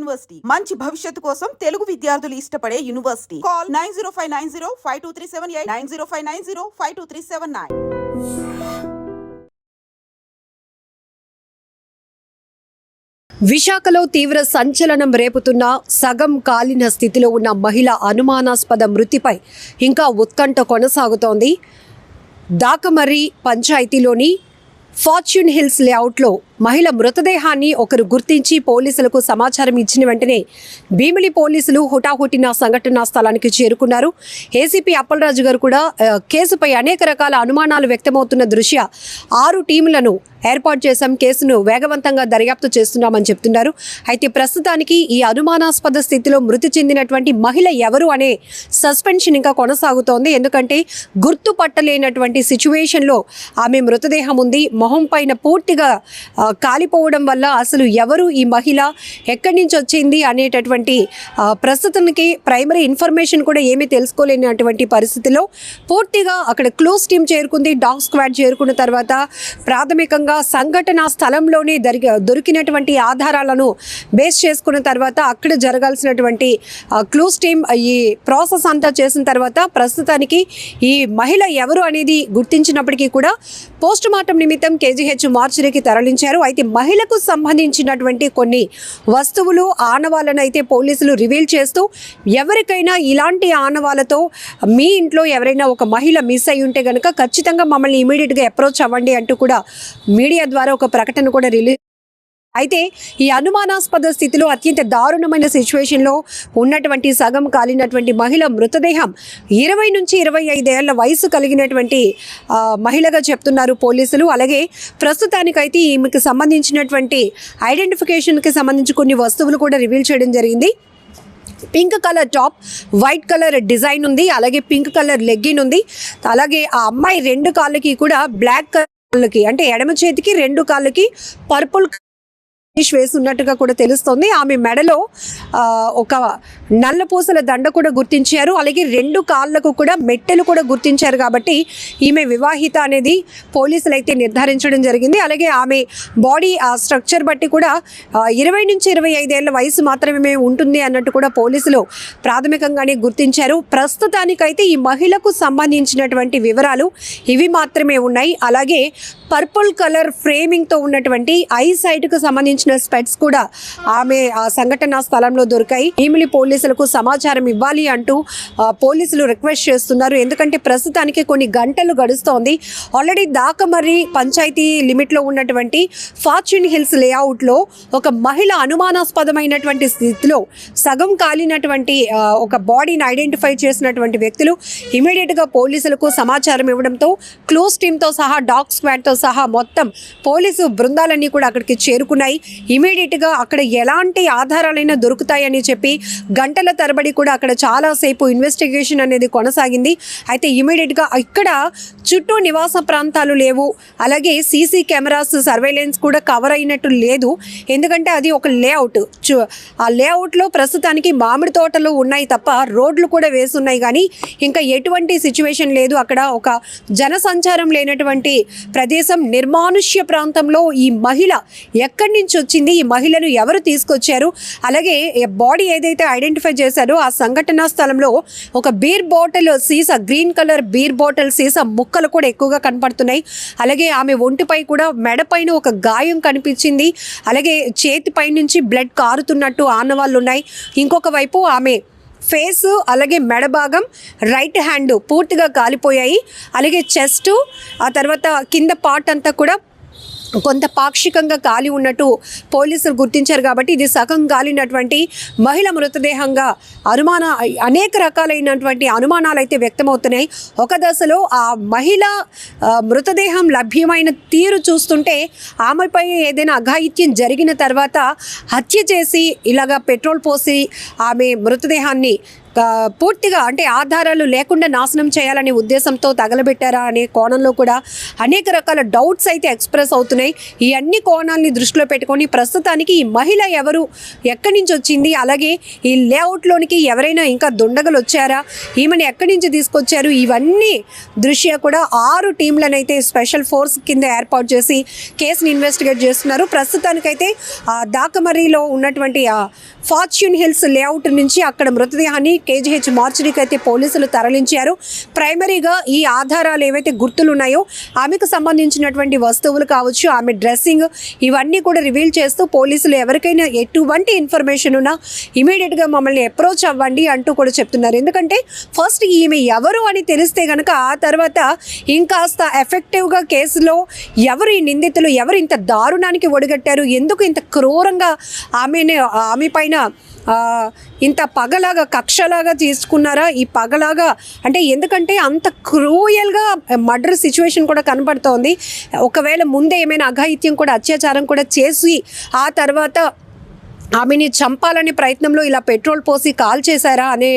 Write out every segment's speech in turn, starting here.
University మంచి భవిష్యత్తు కోసం తెలుగు విద్యార్థులు ఇష్టపడే యూనివర్సిటీ. కాల్ 9059052378 9059052379. విశాఖలో తీవ్ర సంచలనం రేపుతున్న సగం కాలిన స్థితిలో ఉన్న మహిళ అనుమానాస్పద మృతిపై ఇంకా ఉత్కంఠ కొనసాగుతోంది. దాకమర్రి పంచాయతీలోని ఫార్చ్యూన్ హిల్స్ లేఅవుట్లో మహిళ మృతదేహాన్ని ఒకరు గుర్తించి పోలీసులకు సమాచారం ఇచ్చిన వెంటనే భీమిలి పోలీసులు హుటాహుటిన సంఘటనా స్థలానికి చేరుకున్నారు. ఏసీపీ అప్పలరాజు గారు కూడా కేసుపై అనేక రకాల అనుమానాలు వ్యక్తమవుతున్న దృష్ట్యా 6 టీములను ఏర్పాటు చేశాం, కేసును వేగవంతంగా దర్యాప్తు చేస్తున్నామని చెప్తున్నారు. అయితే ప్రస్తుతానికి ఈ అనుమానాస్పద స్థితిలో మృతి చెందినటువంటి మహిళ ఎవరు అనే సస్పెన్షన్ ఇంకా కొనసాగుతోంది. ఎందుకంటే గుర్తుపట్టలేనటువంటి సిచ్యువేషన్లో ఆమె మృతదేహం ఉంది. మొహం పైన పూర్తిగా కాలిపోవడం వల్ల అసలు ఎవరు ఈ మహిళ, ఎక్కడి నుంచి వచ్చింది అనేటటువంటి ప్రస్తుతానికి ప్రైమరీ ఇన్ఫర్మేషన్ కూడా ఏమీ తెలుసుకోలేనటువంటి పరిస్థితిలో పూర్తిగా అక్కడ క్లోజ్ టీమ్ చేరుకుంది. డాగ్ స్క్వాడ్ చేరుకున్న తర్వాత ప్రాథమికంగా సంఘటన స్థలంలోనే దొరికినటువంటి ఆధారాలను బేస్ చేసుకున్న తర్వాత అక్కడ జరగాల్సినటువంటి క్లోజ్ టీమ్ ఈ ప్రాసెస్ అంతా చేసిన తర్వాత ప్రస్తుతానికి ఈ మహిళ ఎవరు అనేది గుర్తించినప్పటికీ కూడా పోస్ట్ మార్టం నిమిత్తం కేజీహెచ్ మార్చురీకి తరలించారు. అయితే మహిళకు సంబంధించినటువంటి కొన్ని వస్తువులు, ఆనవాళ్ళను అయితే పోలీసులు రివీల్ చేస్తూ ఎవరికైనా ఇలాంటి ఆనవాళ్ళతో మీ ఇంట్లో ఎవరైనా ఒక మహిళ మిస్ అయి ఉంటే కనుక ఖచ్చితంగా మమ్మల్ని ఇమీడియట్గా అప్రోచ్ అవ్వండి అంటూ కూడా మీడియా ద్వారా ఒక ప్రకటన కూడా రిలీజ్. అయితే ఈ అనుమానాస్పద స్థితిలో అత్యంత దారుణమైన సిచ్యువేషన్లో ఉన్నటువంటి సగం కాలినటువంటి మహిళ మృతదేహం 20 నుంచి 25 ఏళ్ల వయసు కలిగినటువంటి మహిళగా చెప్తున్నారు పోలీసులు. అలాగే ప్రస్తుతానికైతే ఈమెకు సంబంధించినటువంటి ఐడెంటిఫికేషన్కి సంబంధించి కొన్ని వస్తువులు కూడా రివీల్ చేయడం జరిగింది. Pink colour top, white colour design ఉంది, అలాగే పింక్ కలర్ లెగ్గిన్ ఉంది. అలాగే ఆ అమ్మాయి 2 కాళ్ళకి కూడా బ్లాక్ కలర్కి, అంటే ఎడమ చేతికి 2 కాళ్ళకి పర్పుల్ వేసి ఉన్నట్టుగా కూడా తెలుస్తోంది. ఆమె మెడలో ఒక నల్ల పూసల దండ కూడా గుర్తించారు. అలాగే 2 కాళ్ళకు కూడా మెట్టెలు కూడా గుర్తించారు. కాబట్టి ఈమె వివాహిత అనేది పోలీసులు అయితే నిర్ధారించడం జరిగింది. అలాగే ఆమె బాడీ ఆ స్ట్రక్చర్ బట్టి కూడా 20 నుంచి 25 ఏళ్ల వయసు మాత్రమే ఉంటుంది అన్నట్టు కూడా పోలీసులు ప్రాథమికంగానే గుర్తించారు. ప్రస్తుతానికైతే ఈ మహిళకు సంబంధించినటువంటి వివరాలు ఇవి మాత్రమే ఉన్నాయి. అలాగే పర్పుల్ కలర్ ఫ్రేమింగ్తో ఉన్నటువంటి ఐ సైట్కు సంబంధించిన స్పెట్స్ కూడా ఆమె ఆ సంఘటన స్థలంలో దొరికాయి. భీమిలి పోలీసులకు సమాచారం ఇవ్వాలి అంటూ పోలీసులు రిక్వెస్ట్ చేస్తున్నారు. ఎందుకంటే ప్రస్తుతానికి కొన్ని గంటలు గడుస్తోంది. ఆల్రెడీ దాకమర్రి పంచాయతీ లిమిట్లో ఉన్నటువంటి ఫార్చ్యూన్ హిల్స్ లేఅవుట్లో ఒక మహిళ అనుమానాస్పదమైనటువంటి స్థితిలో సగం కాలినటువంటి ఒక బాడీని ఐడెంటిఫై చేసినటువంటి వ్యక్తులు ఇమీడియట్గా పోలీసులకు సమాచారం ఇవ్వడంతో క్లోజ్ టీమ్తో సహా డాగ్ స్క్వాడ్తో సహా మొత్తం పోలీసు బృందాలన్నీ కూడా అక్కడికి చేరుకున్నాయి. ఇమీడియట్గా అక్కడ ఎలాంటి ఆధారాలైనా దొరుకుతాయని చెప్పి గంటల తరబడి కూడా అక్కడ చాలాసేపు ఇన్వెస్టిగేషన్ అనేది కొనసాగింది. అయితే ఇమీడియట్గా ఇక్కడ చుట్టూ నివాస ప్రాంతాలు లేవు, అలాగే సీసీ కెమెరాస్ సర్వేలెన్స్ కూడా కవర్ అయినట్టు లేదు. ఎందుకంటే అది ఒక లేఅవుట్. ఆ లేఅవుట్లో ప్రస్తుతానికి మామిడి తోటలు ఉన్నాయి తప్ప రోడ్లు కూడా వేసి ఉన్నాయి, కానీ ఇంకా ఎటువంటి సిచ్యువేషన్ లేదు. అక్కడ ఒక జనసంచారం లేనటువంటి ప్రదేశం, నిర్మానుష్య ప్రాంతంలో ఈ మహిళ ఎక్కడి నుంచి వచ్చింది, ఈ మహిళను ఎవరు తీసుకొచ్చారు, అలాగే బాడీ ఏదైతే ఐడెంటిఫై చేశారో ఆ సంఘటనా స్థలంలో ఒక బీర్ బాటిల్ సీసా, గ్రీన్ కలర్ బీర్ బాటిల్ సీసా ముక్కలు కూడా ఎక్కువగా కనపడుతున్నాయి. అలాగే ఆమె ఒంటిపై కూడా మెడపైన ఒక గాయం కనిపించింది. అలాగే చేతిపై నుంచి బ్లడ్ కారుతున్నట్టు ఆనవాళ్ళు ఉన్నాయి. ఇంకొక వైపు ఆమె ఫేసు, అలాగే మెడ భాగం, రైట్ హ్యాండ్ పూర్తిగా కాలిపోయాయి. అలాగే చెస్ట్, ఆ తర్వాత కింద పార్ట్ అంతా కూడా కొంత పాక్షికంగా కాలి ఉన్నట్టు పోలీసులు గుర్తించారు. కాబట్టి ఇది సగం కాలినటువంటి మహిళ మృతదేహంగా అనేక రకాలైనటువంటి అనుమానాలు అయితే వ్యక్తమవుతున్నాయి. ఒక దశలో ఆ మహిళ మృతదేహం లభ్యమైన తీరు చూస్తుంటే ఆమెపై ఏదైనా అఘాయిత్యం జరిగిన తర్వాత హత్య చేసి ఇలాగా పెట్రోల్ పోసి ఆమె మృతదేహాన్ని పూర్తిగా అంటే ఆధారాలు లేకుండా నాశనం చేయాలనే ఉద్దేశంతో తగలబెట్టారా అనే కోణంలో కూడా అనేక రకాల డౌట్స్ అయితే ఎక్స్ప్రెస్ అవుతున్నాయి. ఈ అన్ని కోణాలని దృష్టిలో పెట్టుకొని ప్రస్తుతానికి ఈ మహిళ ఎవరు, ఎక్కడి నుంచి వచ్చింది, అలాగే ఈ లేఅవుట్లోనికి ఎవరైనా ఇంకా దుండగలు వచ్చారా, ఈమెను ఎక్కడి నుంచి తీసుకొచ్చారు, ఇవన్నీ దృష్ట్యా కూడా 6 టీంలను అయితే స్పెషల్ ఫోర్స్ కింద ఏర్పాటు చేసి కేసుని ఇన్వెస్టిగేట్ చేస్తున్నారు. ప్రస్తుతానికైతే దాకమర్రిలో ఉన్నటువంటి ఫార్చ్యూన్ హిల్స్ లేఅవుట్ నుంచి అక్కడ మృతదేహాన్ని కేజీహెచ్ మార్చరీకి అయితే పోలీసులు తరలించారు. ప్రైమరీగా ఈ ఆధారాలు ఏవైతే గుర్తులు ఉన్నాయో ఆమెకు సంబంధించినటువంటి వస్తువులు కావచ్చు, ఆమె డ్రెస్సింగ్, ఇవన్నీ కూడా రివీల్ చేస్తూ పోలీసులు ఎవరికైనా ఎటువంటి ఇన్ఫర్మేషన్ ఉన్నా ఇమీడియట్గా మమ్మల్ని అప్రోచ్ అవ్వండి అంటూ కూడా చెప్తున్నారు. ఎందుకంటే ఫస్ట్ ఈమె ఎవరు అని తెలిస్తే కనుక ఆ తర్వాత ఇంకాస్త ఎఫెక్టివ్గా కేసులో ఎవరు ఈ నిందితులు, ఎవరు ఇంత దారుణానికి ఒడిగట్టారు, ఎందుకు ఇంత క్రూరంగా ఆమె పైన ఇంత పగలాగా కక్షలాగా తీసుకున్నారా, ఈ పగలాగా అంటే ఎందుకంటే అంత క్రూయల్గా మర్డర్ సిచ్యువేషన్ కూడా కనబడుతోంది. ఒకవేళ ముందే ఏమైనా అఘాయిత్యం కూడా, అత్యాచారం కూడా చేసి ఆ తర్వాత ఆమెని చంపాలనే ప్రయత్నంలో ఇలా పెట్రోల్ పోసి కాల్ చేశారా అనే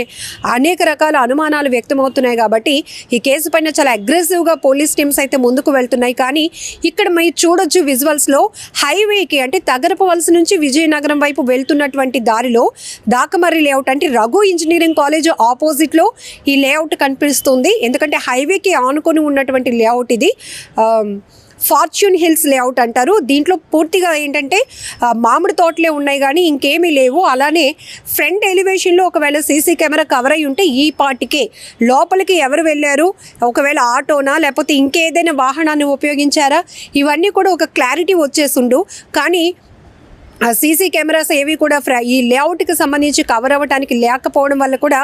అనేక రకాల అనుమానాలు వ్యక్తమవుతున్నాయి. కాబట్టి ఈ కేసు పైన చాలా అగ్రెసివ్గా పోలీస్ టీమ్స్ అయితే ముందుకు వెళ్తున్నాయి. కానీ ఇక్కడ మీరు చూడొచ్చు విజువల్స్లో హైవేకి అంటే తగరపవలస నుంచి విజయనగరం వైపు వెళ్తున్నటువంటి దారిలో దాకమర్రి లేఅవుట్ అంటే రఘు ఇంజనీరింగ్ కాలేజ్ ఆపోజిట్లో ఈ లేఅవుట్ కనిపిస్తుంది. ఎందుకంటే హైవేకి ఆనుకొని ఉన్నటువంటి లేఅవుట్ ఇది. ఫార్చ్యూన్ హిల్స్ లేఅవుట్ అంటారు. దీంట్లో పూర్తిగా ఏంటంటే మామిడి తోటలే ఉన్నాయి కానీ ఇంకేమీ లేవు. అలానే ఫ్రంట్ ఎలివేషన్లో ఒకవేళ సీసీ కెమెరా కవర్ అయి ఉంటే ఈ పార్టీకే లోపలికి ఎవరు వెళ్ళారు, ఒకవేళ ఆటోనా లేకపోతే ఇంకేదైనా వాహనాన్ని ఉపయోగించారా, ఇవన్నీ కూడా ఒక క్లారిటీ వచ్చేసిండు. కానీ సీసీ కెమెరాస్ ఏవి కూడా ఈ లేఅవుట్కి సంబంధించి కవర్ అవ్వడానికి లేకపోవడం వల్ల కూడా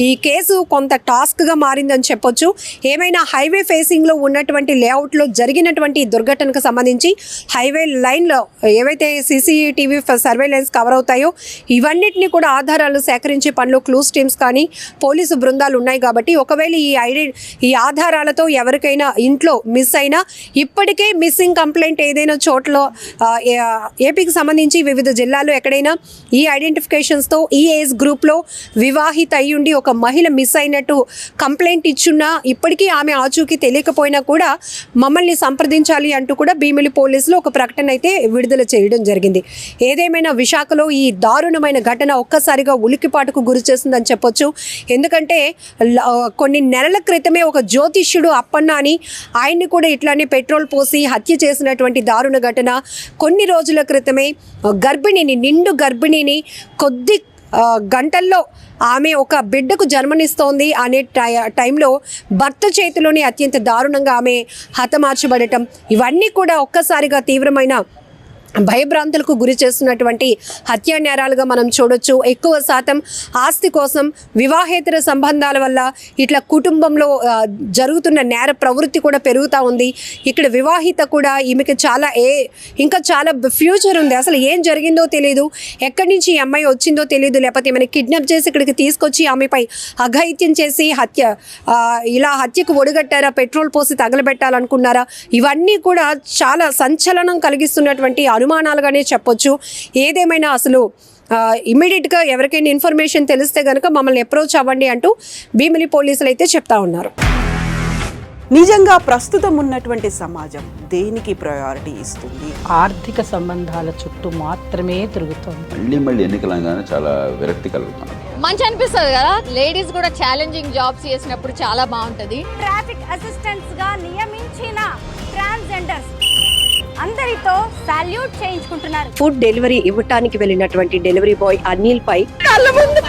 ఈ కేసు కొంత టాస్క్గా మారిందని చెప్పొచ్చు. ఏమైనా హైవే ఫేసింగ్లో ఉన్నటువంటి లేఅవుట్లో జరిగినటువంటి దుర్ఘటనకు సంబంధించి హైవే లైన్లో ఏవైతే సీసీటీవీ సర్వేలెన్స్ కవర్ అవుతాయో ఇవన్నిటిని కూడా ఆధారాలు సేకరించే పనిలో క్లూస్ టీమ్స్ కానీ పోలీసు బృందాలు ఉన్నాయి. కాబట్టి ఒకవేళ ఈ ఆధారాలతో ఎవరికైనా ఇంట్లో మిస్ అయినా, ఇప్పటికే మిస్సింగ్ కంప్లైంట్ ఏదైనా చోట్ల ఏపీకి సంబంధించి వివిధ జిల్లాల్లో ఎక్కడైనా ఈ ఐడెంటిఫికేషన్స్తో ఈ ఏజ్ గ్రూప్లో వివాహిత అయ్యుండి ఒక మహిళ మిస్ అయినట్టు కంప్లైంట్ ఇచ్చున్నా ఇప్పటికీ ఆమె ఆచూకీ తెలియకపోయినా కూడా మమ్మల్ని సంప్రదించాలి అంటూ కూడా భీమిలి పోలీసులు ఒక ప్రకటన అయితే విడుదల చేయడం జరిగింది. ఏదేమైనా విశాఖలో ఈ దారుణమైన ఘటన ఒక్కసారిగా ఉలికిపాటుకు గురి చేసిందని చెప్పొచ్చు. ఎందుకంటే కొన్ని నెలల క్రితమే ఒక జ్యోతిష్యుడు అప్పన్న అని ఆయన్ని కూడా ఇట్లానే పెట్రోల్ పోసి హత్య చేసినటువంటి దారుణ ఘటన. కొన్ని రోజుల క్రితమే నిండు గర్భిణిని కొద్ది గంటల్లో ఆమె ఒక బిడ్డకు జన్మనిస్తోంది అనే టైంలో భర్త చేతిలోనే అత్యంత దారుణంగా ఆమె హతమార్చబడటం, ఇవన్నీ కూడా ఒక్కసారిగా తీవ్రమైన భయభ్రాంతులకు గురి చేస్తున్నటువంటి హత్యా నేరాలుగా మనం చూడొచ్చు. ఎక్కువ శాతం ఆస్తి కోసం, వివాహేతర సంబంధాల వల్ల ఇట్లా కుటుంబంలో జరుగుతున్న నేర ప్రవృత్తి కూడా పెరుగుతూ ఉంది. ఇక్కడ వివాహిత కూడా ఈమెకి ఇంకా చాలా ఫ్యూచర్ ఉంది. అసలు ఏం జరిగిందో తెలియదు, ఎక్కడి నుంచి ఈ అమ్మాయి వచ్చిందో తెలియదు, లేకపోతే ఏమైనా కిడ్నాప్ చేసి ఇక్కడికి తీసుకొచ్చి ఆమెపై అఘాయిత్యం చేసి హత్యకు ఒడిగట్టారా, పెట్రోల్ పోసి తగలబెట్టాలనుకున్నారా, ఇవన్నీ కూడా చాలా సంచలనం కలిగిస్తున్నటువంటి అనుమానాలుగానే చెప్పొచ్చు. ఏదేమైనా అసలు ఇమ్మీడియట్గా ఎవరికైనా ఇన్ఫర్మేషన్ తెలిస్తే కనుక మమ్మల్ని అప్రోచ్ అవ్వండి అంటూ భీమిలి పోలీసులు అయితే చెప్తా ఉన్నారు. నిజంగా ప్రస్తుతం ఉన్నటువంటి సమాజం దేనికి ప్రయారిటీ ఇస్తుంది? ఆర్థిక సంబంధాల చుట్టూ మాత్రమే తిరుగుతుంది. మళ్ళీ ఎన్నికలంగానే చాలా విరక్తి కలుగుతాం. మంచి అనిపిస్తుంది కదా, లేడీస్ కూడా ఛాలెంజింగ్ జాబ్స్ చేసినప్పుడు చాలా బాగుంటది. ట్రాఫిక్ అసిస్టెంట్స్ గా నియమించిన ట్రాన్స్జెండర్స్ అందరితో సాల్యూట్ చేయించుకుంటున్నారు. ఫుడ్ డెలివరీ ఇవ్వటానికి వెళ్ళినటువంటి డెలివరీ బాయ్ అనిల్ పై కళ్ళ ముందు